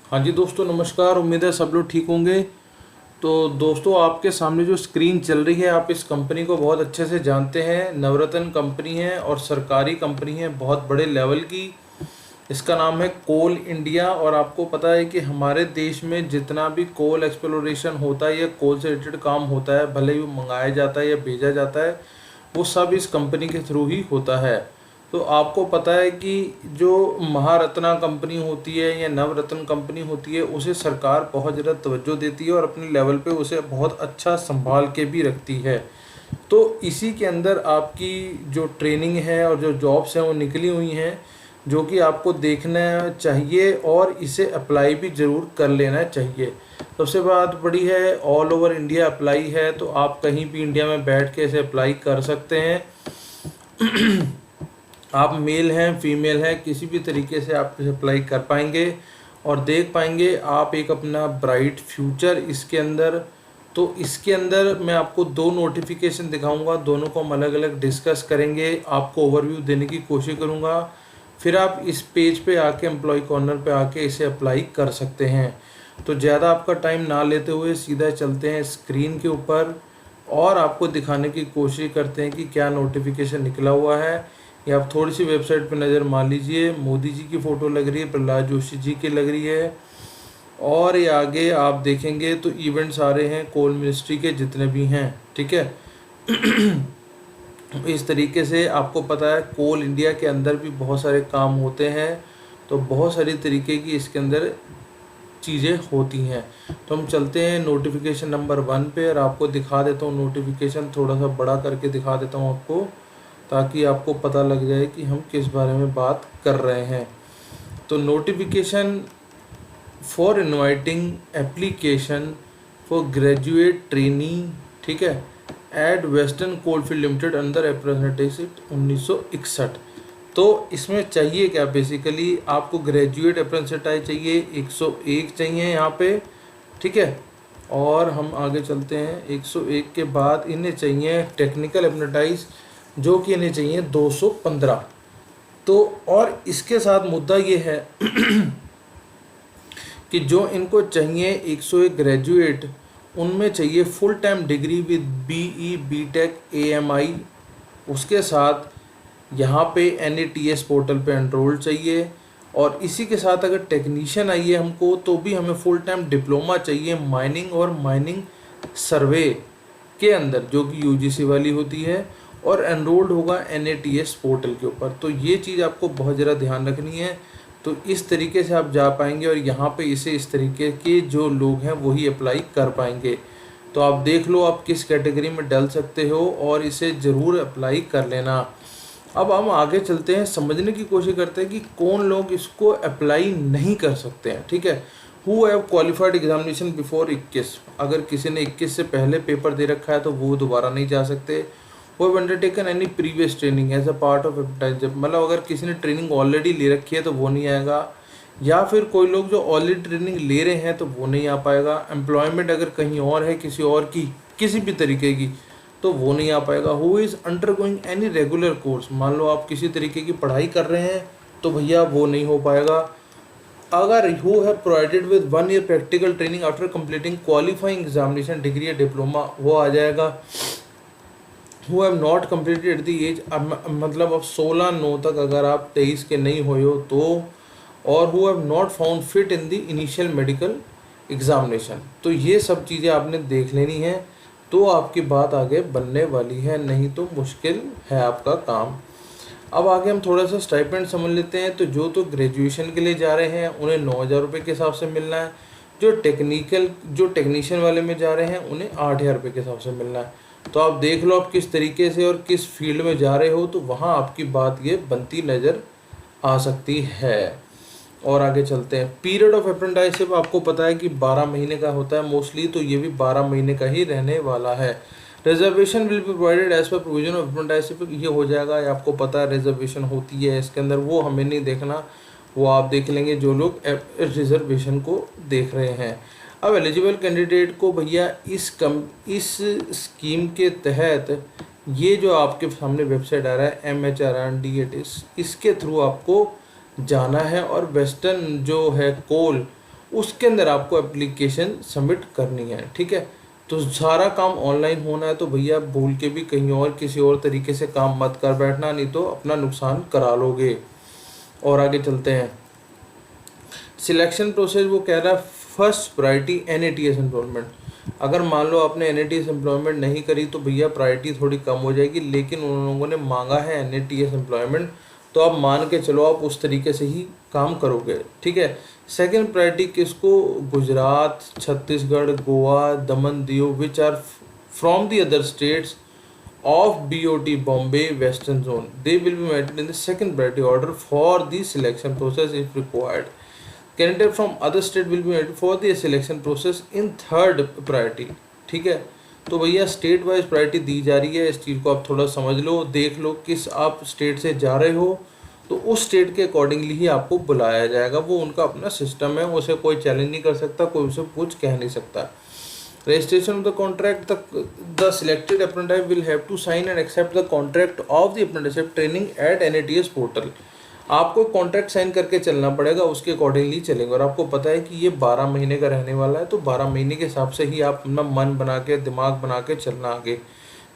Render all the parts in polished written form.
हाँ जी दोस्तों, नमस्कार। उम्मीद है सब लोग ठीक होंगे। तो दोस्तों, आपके सामने जो स्क्रीन चल रही है, आप इस कंपनी को बहुत अच्छे से जानते हैं। नवरत्न कंपनी है और सरकारी कंपनी है, बहुत बड़े लेवल की। इसका नाम है कोल इंडिया। और आपको पता है कि हमारे देश में जितना भी कोल एक्सप्लोरेशन होता है या कोल से रिलेटेड काम होता है, भले ही वो मंगाया जाता है या भेजा जाता है, वो सब इस कंपनी के थ्रू ही होता है। तो आपको पता है कि जो महारत्ना कंपनी होती है या नवरत्न कंपनी होती है, उसे सरकार बहुत ज़्यादा तवज्जो देती है और अपने लेवल पे उसे बहुत अच्छा संभाल के भी रखती है। तो इसी के अंदर आपकी जो ट्रेनिंग है और जो जॉब्स हैं वो निकली हुई हैं, जो कि आपको देखना चाहिए और इसे अप्लाई भी ज़रूर कर लेना चाहिए। सबसे बात बड़ी है, ऑल ओवर इंडिया अप्लाई है, तो आप कहीं भी इंडिया में बैठ के इसे अप्लाई कर सकते हैं। आप मेल हैं, फीमेल हैं, किसी भी तरीके से आप इसे अप्लाई कर पाएंगे और देख पाएंगे आप एक अपना ब्राइट फ्यूचर इसके अंदर। तो इसके अंदर मैं आपको दो नोटिफिकेशन दिखाऊंगा, दोनों को हम अलग अलग डिस्कस करेंगे, आपको ओवरव्यू देने की कोशिश करूंगा। फिर आप इस पेज पे आके एम्प्लॉय कॉर्नर पे आके इसे अप्लाई कर सकते हैं। तो ज़्यादा आपका टाइम ना लेते हुए सीधा चलते हैं स्क्रीन के ऊपर और आपको दिखाने की कोशिश करते हैं कि क्या नोटिफिकेशन निकला हुआ है। या आप थोड़ी सी वेबसाइट पर नज़र मार लीजिए, मोदी जी की फ़ोटो लग रही है, प्रहलाद जोशी जी की लग रही है। और ये आगे आप देखेंगे तो इवेंट्स आ रहे हैं कोल मिनिस्ट्री के जितने भी हैं, ठीक है। इस तरीके से आपको पता है कोल इंडिया के अंदर भी बहुत सारे काम होते हैं, तो बहुत सारी तरीके की इसके अंदर चीज़ें होती हैं। तो हम चलते हैं नोटिफिकेशन नंबर 1 पे और आपको दिखा देता हूँ नोटिफिकेशन, थोड़ा सा बड़ा करके दिखा देता हूँ आपको, ताकि आपको पता लग जाए कि हम किस बारे में बात कर रहे हैं। तो notification for inviting application for graduate trainee, ठीक है, at Western Coalfield Limited under apprenticeship 1961। तो इसमें चाहिए क्या, बेसिकली आपको ग्रेजुएट अप्रेंटिस चाहिए, 101 चाहिए यहाँ पे, ठीक है। और हम आगे चलते हैं, 101 के बाद इन्हें चाहिए टेक्निकल अप्रेंटिस, जो कि इन्हें चाहिए 215। तो और इसके साथ मुद्दा ये है कि जो इनको चाहिए 101 ग्रेजुएट, उनमें चाहिए full time degree with BE BTech AMI. उसके साथ यहाँ पे NATS पोर्टल पे एनरोल चाहिए। और इसी के साथ अगर टेक्नीशियन आइए हमको, तो भी हमें फुल टाइम डिप्लोमा चाहिए माइनिंग और माइनिंग सर्वे के अंदर, जो कि UGC वाली होती है, और एनरोल्ड होगा NATS पोर्टल के ऊपर। तो ये चीज़ आपको बहुत ज़्यादा ध्यान रखनी है। तो इस तरीके से आप जा पाएंगे और यहाँ पे इसे इस तरीके के जो लोग हैं वही अप्लाई कर पाएंगे। तो आप देख लो आप किस कैटेगरी में डल सकते हो और इसे ज़रूर अप्लाई कर लेना। अब हम आगे चलते हैं, समझने की कोशिश करते हैं कि कौन लोग इसको अप्लाई नहीं कर सकते हैं, ठीक है। Who have qualified examination before 21, अगर किसी ने 21 से पहले पेपर दे रखा है तो वो दोबारा नहीं जा सकते। वो have undertaken any previous training as a part of apprenticeship, मतलब अगर किसी ने ट्रेनिंग ऑलरेडी ले रखी है तो वो नहीं आएगा, या फिर कोई लोग जो ऑलरेडी ट्रेनिंग ले रहे हैं तो वो नहीं आ पाएगा। एम्प्लॉयमेंट अगर कहीं और है किसी और की किसी भी तरीके की, तो वो नहीं आ पाएगा। Who is undergoing any regular course, मान लो आप किसी तरीके की पढ़ाई कर रहे हैं तो भैया वो नहीं हो पाएगा। अगर who have provided with 1 year practical training after completing qualifying examination degree या डिप्लोमा, वो आ जाएगा। Who have not completed at the age, मतलब अब 16/9 तक अगर आप 23 के नहीं हुए हो तो, और who have not found fit in the initial medical examination. तो ये सब चीज़ें आपने देख लेनी है, तो आपकी बात आगे बनने वाली है, नहीं तो मुश्किल है आपका काम। अब आगे हम थोड़ा सा स्टाइपेंड समझ लेते हैं। तो जो तो ग्रेजुएशन के लिए जा रहे हैं उन्हें 9,000 रुपये के हिसाब से मिलना है। जो टेक्नीशियन वाले में जा रहे हैं उन्हें 8,000 रुपये के हिसाब से मिलना है। तो आप देख लो आप किस तरीके से और किस फील्ड में जा रहे हो, तो वहाँ आपकी बात ये बनती नज़र आ सकती है। और आगे चलते हैं। पीरियड ऑफ अप्रेंटिसशिप आपको पता है कि 12 महीने का होता है मोस्टली, तो ये भी 12 महीने का ही रहने वाला है। Reservation will be provided as per provision of apprenticeship, ये हो जाएगा, ये आपको पता है रिजर्वेशन होती है इसके अंदर, वो हमें नहीं देखना, वो आप देख लेंगे जो लोग रिजर्वेशन को देख रहे हैं। अब एलिजिबल कैंडिडेट को भैया इस स्कीम के तहत ये जो आपके सामने वेबसाइट आ रहा है MHRD, इसके थ्रू आपको जाना है। और वेस्टर्न जो है कोल, उसके अंदर आपको एप्लीकेशन सबमिट करनी है। ठीक है, तो सारा काम ऑनलाइन होना है, तो भैया भूल के भी कहीं और किसी और तरीके से काम मत कर बैठना, नहीं तो अपना नुकसान करा लोगे। और आगे चलते हैं। सिलेक्शन प्रोसेस वो कह रहा है फर्स्ट प्रायोरिटी NATS एम्प्लॉयमेंट। अगर मान लो आपने NATS एम्प्लॉयमेंट नहीं करी तो भैया प्रायोरिटी थोड़ी कम हो जाएगी, लेकिन उन लोगों ने मांगा है NATS एम्प्लॉयमेंट, तो आप मान के चलो आप उस तरीके से ही काम करोगे। ठीक है, सेकंड प्रायोरिटी किसको? Gujarat, Chhattisgarh, Goa, Daman, Diu which are from the other states of BOT Bombay Western Zone. They will be met in the second priority order for the selection process if required. Candidate from other state will be met for the selection process in third priority. ठीक है, तो भैया state wise priority दी जा रही है, इस चीज़ को आप थोड़ा समझ लो, देख लो किस आप स्टेट से जा रहे हो, तो उस स्टेट के अकॉर्डिंगली ही आपको बुलाया जाएगा। वो उनका अपना सिस्टम है, उसे कोई चैलेंज नहीं कर सकता, कोई उसे कुछ कह नहीं सकता। Registration of the contract, the selected apprentice will have to sign and accept the contract of the apprenticeship training at NATS portal. आपको कॉन्ट्रैक्ट साइन करके चलना पड़ेगा, उसके अकॉर्डिंगली चलेंगे। और आपको पता है कि ये 12 महीने का रहने वाला है, तो 12 महीने के हिसाब से ही आप अपना मन बना के दिमाग बना के चलना आगे।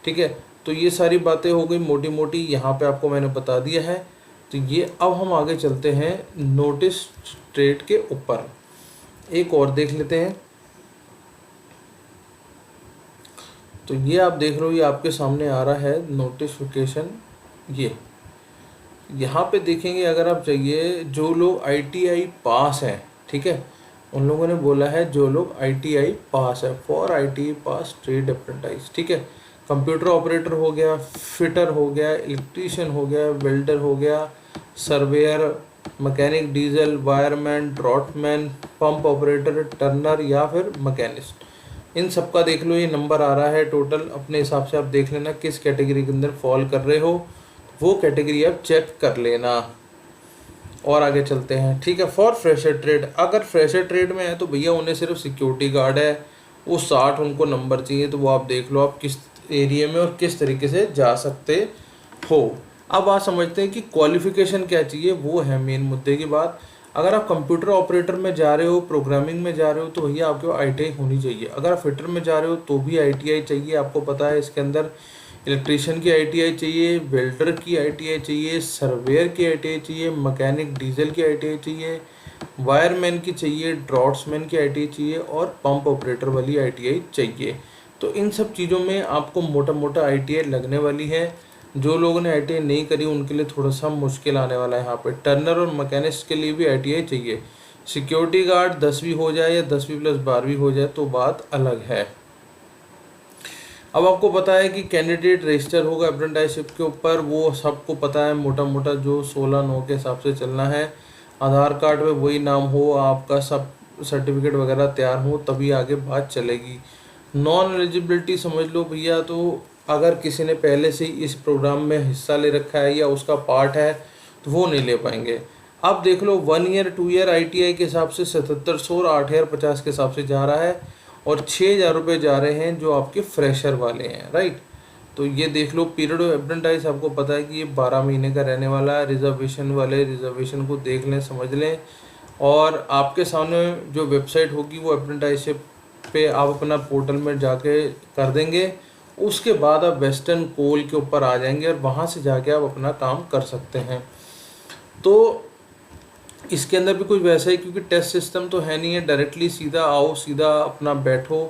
ठीक है, तो ये सारी बातें हो गई मोटी मोटी, यहाँ पे आपको मैंने बता दिया है। तो ये अब हम आगे चलते हैं नोटिस ट्रेड के ऊपर, एक और देख लेते हैं। तो ये आप देख रहे हो, ये आपके सामने आ रहा है नोटिफिकेशन। ये यहाँ पे देखेंगे, अगर आप चाहिए जो लोग ITI पास हैं, ठीक है, उन लोगों ने बोला है जो लोग ITI पास है, for ITI pass trade apprentice. ठीक है, कंप्यूटर ऑपरेटर हो गया, फिटर हो गया, इलेक्ट्रीशियन हो गया, वेल्डर हो गया, surveyor, mechanic, diesel, wireman, draughtsman, pump operator, turner या फिर मैकेनिस्ट, इन सब का देख लो। ये नंबर आ रहा है टोटल, अपने हिसाब से आप देख लेना किस कैटेगरी के अंदर फॉल कर रहे हो, वो कैटेगरी आप चेक कर लेना। और आगे चलते हैं। ठीक है, फॉर फ्रेशर ट्रेड, अगर फ्रेशर ट्रेड में है तो भैया उन्हें सिर्फ सिक्योरिटी गार्ड है, वो 60 उनको नंबर चाहिए, तो वो आप देख लो आप किस एरिया में और किस तरीके से जा सकते हो। अब आप समझते हैं कि क्वालिफिकेशन क्या चाहिए, वो है मेन मुद्दे की बात। अगर आप कंप्यूटर ऑपरेटर में जा रहे हो, प्रोग्रामिंग में जा रहे हो, तो भैया आपके ITI होनी चाहिए। अगर आप फिटर में जा रहे हो तो भी ITI चाहिए, आपको पता है इसके अंदर इलेक्ट्रीशियन की ITI चाहिए, वेल्डर की ITI चाहिए, सर्वेयर की ITI चाहिए, मैकेनिक डीजल की ITI चाहिए, वायरमैन की चाहिए, ड्रॉट्समैन की ITI चाहिए और पंप ऑपरेटर वाली ITI चाहिए। तो इन सब चीज़ों में आपको मोटा मोटा ITI लगने वाली है। जो लोगों ने ITI नहीं करी उनके लिए थोड़ा सा मुश्किल आने वाला है। यहाँ पे टर्नर और मैकेनिस्ट के लिए भी ITI चाहिए। सिक्योरिटी गार्ड 10वीं हो जाए या 10वीं प्लस 12वीं हो जाए तो बात अलग है। अब आपको पता है कि कैंडिडेट रजिस्टर होगा अप्रेंटिसशिप के ऊपर, वो सबको पता है मोटा मोटा जो 16/9 के हिसाब से चलना है। आधार कार्ड में वही नाम हो, आपका सब सर्टिफिकेट वगैरह तैयार हो, तभी आगे बात चलेगी। नॉन एलिजिबिलिटी समझ लो भैया, तो अगर किसी ने पहले से ही इस प्रोग्राम में हिस्सा ले रखा है या उसका पार्ट है तो वो नहीं ले पाएंगे। अब देख लो 1 ईयर 2 ईयर ITI के हिसाब से 7700 और 8050 के हिसाब से जा रहा है, और 6000 रुपये जा रहे हैं जो आपके फ्रेशर वाले हैं, राइट। तो ये देख लो पीरियड ऑफ अप्रेंटिस, आपको पता है कि ये 12 महीने का रहने वाला है। रिजर्वेशन वाले रिजर्वेशन को देख लें, समझ लें, और आपके सामने जो वेबसाइट होगी वो अप्रेंटिसशिप पे आप अपना पोर्टल में जाके कर देंगे। उसके बाद आप वेस्टर्न कोल के ऊपर आ जाएंगे और वहाँ से जाके आप अपना काम कर सकते हैं। तो इसके अंदर भी कुछ वैसा ही, क्योंकि टेस्ट सिस्टम तो है नहीं है, डायरेक्टली सीधा आओ, सीधा अपना बैठो,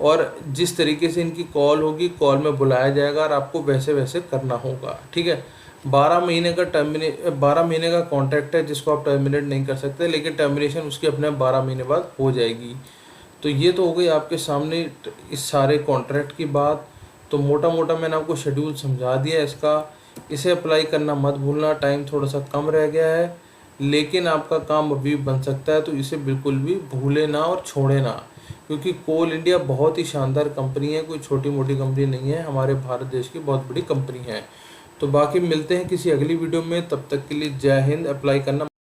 और जिस तरीके से इनकी कॉल होगी कॉल में बुलाया जाएगा और आपको वैसे वैसे करना होगा। ठीक है, 12 महीने का कॉन्ट्रैक्ट है जिसको आप टर्मिनेट नहीं कर सकते, लेकिन टर्मिनेशन उसके अपने 12 महीने बाद हो जाएगी। तो ये तो हो गई आपके सामने इस सारे कॉन्ट्रैक्ट की बात। तो मोटा मोटा मैंने आपको शेड्यूल समझा दिया इसका, इसे अप्लाई करना मत भूलना। टाइम थोड़ा सा कम रह गया है, लेकिन आपका काम अभी बन सकता है, तो इसे बिल्कुल भी भूले ना और छोड़े ना, क्योंकि कोल इंडिया बहुत ही शानदार कंपनी है, कोई छोटी मोटी कंपनी नहीं है, हमारे भारत देश की बहुत बड़ी कंपनी है। तो बाकी मिलते हैं किसी अगली वीडियो में, तब तक के लिए जय हिंद। अप्लाई करना